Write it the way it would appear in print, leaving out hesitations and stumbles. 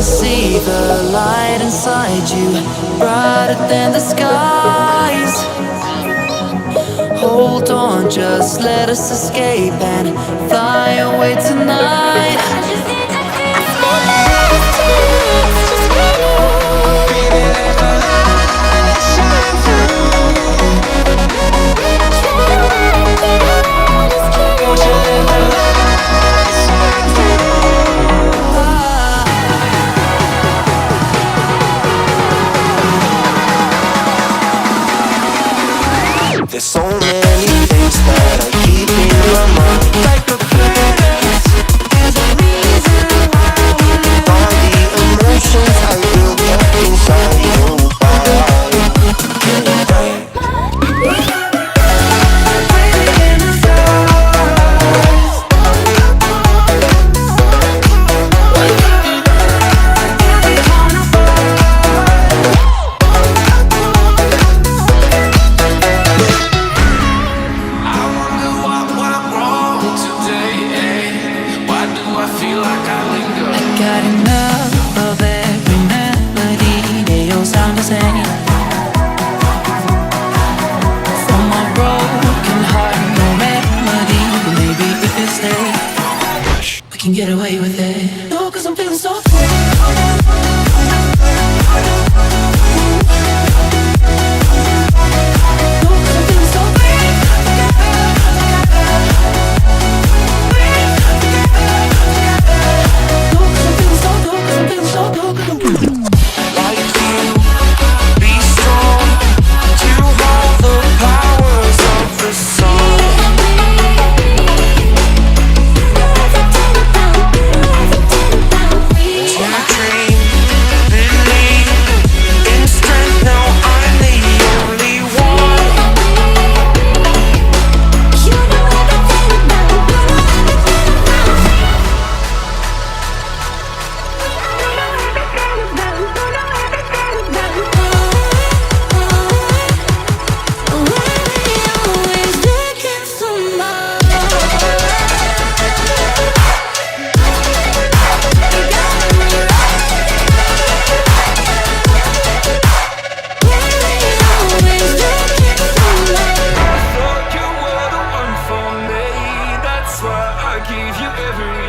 see the light inside you, brighter than the skies. Hold on, just let us escape and fly away tonight. There's so many things that I keep in my mind, like the planets. There's a reason why we live. All the emotions I built up inside you. Got enough of every melody, they all sound the same. From my broken heart, no remedy, but maybe if you stay, we can get away with it. No, 'cause I'm feeling so free. I gave you every